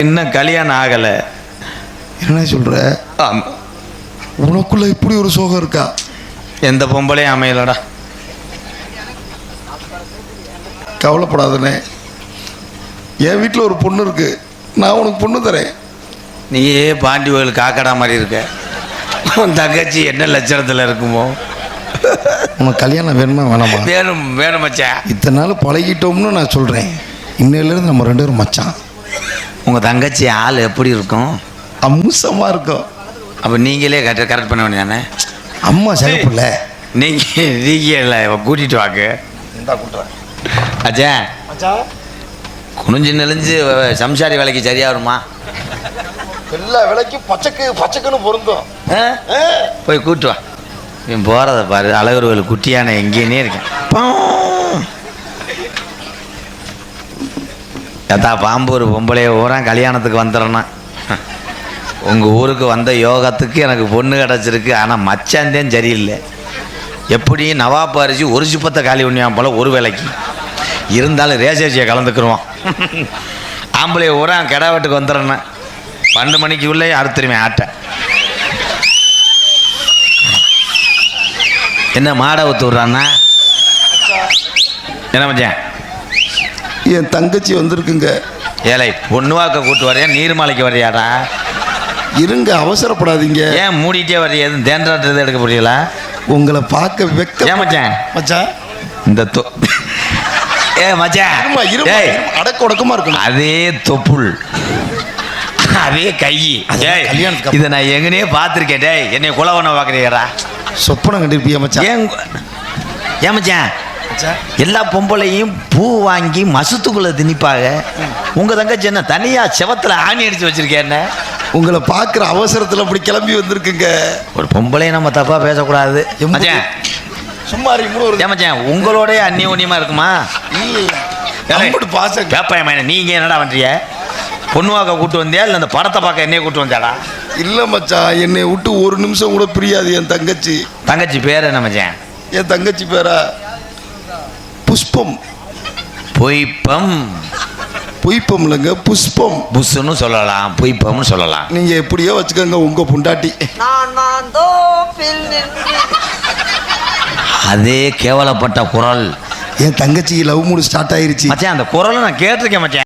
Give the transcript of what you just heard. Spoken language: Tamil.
இன்னும் கல்யாணம் ஆகலை. என்ன சொல்ற? உனக்குள்ள இப்படி ஒரு சோகம் இருக்கா? எந்த பொம்பளையும் அமையலடா. கவலைப்படாதனே, என் வீட்டில் ஒரு பொண்ணு இருக்கு, நான் உனக்கு பொண்ணு தரேன். நீயே பாண்டி கோயில் காக்கடா மாதிரி இருக்க. உன் தங்கச்சி என்ன லட்சணத்தில் இருக்குமோ? உனக்கு கல்யாணம் வேணுமா வேணாமா? வேணும் வேணும் மச்சான். இத்தனை நாள் பழகிட்டோம்னு நான் சொல்கிறேன். இன்னையிலேருந்து நம்ம 2 பேரும் மச்சான். உங்கள் தங்கச்சி ஆள் எப்படி இருக்கும்? அம்சமாக இருக்கும். அப்போ நீங்களே கரெக்ட் பண்ண வேண்டியதானே? அம்மா சகப்பில்ல. நீங்கள் கூட்டிகிட்டு வாக்கு. அச்சா குனிஞ்சு நெளிஞ்சு சம்சாரி வேலைக்கு சரியா வருமா? எல்லா வேலைக்கும் பச்சைக்குன்னு பொருந்தும். போய் கூட்டு வா. இவன் போகிறத பாரு, அழகர் கோயில் குட்டியான எங்கேனே இருக்கேன். ஏத்தா பாம்பூர் பொம்பளைய ஊரா கல்யாணத்துக்கு வந்துடுறேன்னா, உங்கள் ஊருக்கு வந்த யோகத்துக்கு எனக்கு பொண்ணு கிடச்சிருக்கு. ஆனால் மச்சாந்தேன் சரியில்லை. எப்படி நவாப்பு அரிசி ஒரு சிப்பத்தை காலி பண்ணியான் போல் ஒரு வேலைக்கு இருந்தாலும் ரேசரிசியை கலந்துக்குருவான். ஆம்பளைய ஊரா கிடா வெட்டுக்கு வந்துடுறேன்னா 12 மணிக்கு உள்ளே அறுத்துருவேன் ஆட்டை. என்ன மாடை ஊற்று விட்றான்னா? என்ன மச்சான்? என் தங்கச்சி வந்திருக்குங்க. ஏழை பொண்ணு வாக்க கூட்டு வரையா நீர்மாலைக்கு வரையாடா? இருங்க, அவசரப்படாதீங்க. ஏன் மூடிட்டே வரையா? எதுவும் தேன்றாட்டு எடுக்க முடியல? உங்களை பார்க்க வெக்க. ஏன் மச்சான்? மச்சான் இந்த மச்சான் அடக்க உடக்கமா இருக்கணும். அதே தொப்புள் அதே கை. கல்யாணத்துக்கு இதை நான் எங்கனே பார்த்துருக்கேன். டேய் என்னை கொலை பண்ண பார்க்குறீங்கடா? சொப்பனம் கண்டிருப்பியா மச்சான்? ஏன் மச்சான்? எல்லா பொம்பளையும் பூ வாங்கி மசத்துக்குள்ள திணிப்பாங்க. உங்க தங்கச்சி என்ன தனியா செவத்துல ஆணி அடிச்சு வச்சிருக்கேன்? உங்களை பார்க்குற அவசரத்தில் அப்படி கிளம்பி வந்திருக்குங்க. ஒரு பொம்பளையை நம்ம தப்பா பேசக்கூடாது மச்சான். சும்மா ஏன் மச்சான் உங்களோடய அந்நியோன்யமா இருக்குமா? பாசம் கேப்பாயமா. நீங்க என்னடா பண்றிய? பொண்ணு வாக்க கூட்டு வந்தியா இல்லை அந்த படத்தை பார்க்க என்னைய கூட்டு வந்தாடா? இல்லை மச்சான், என்னை விட்டு ஒரு நிமிஷம் கூட பிரியாது என் தங்கச்சி. தங்கச்சி பேர் என்ன மச்சான்? என் தங்கச்சி பேரா புஷ்பம். பொய்ப்பம். பொய்ப்பம் இல்லைங்க, புஷ்பம். புஷ்ன்னு சொல்லலாம், பொய்ப்பம்னு சொல்லலாம். நீங்க எப்படியோ வச்சுக்கோங்க உங்க பொண்டாட்டி. அதே கேவலப்பட்ட குரல். என் தங்கச்சிக்கு லவ் மூடு ஸ்டார்ட் ஆயிருச்சு மச்சான். அந்த குரலை நான் கேட்டிருக்கேன் மச்சான்.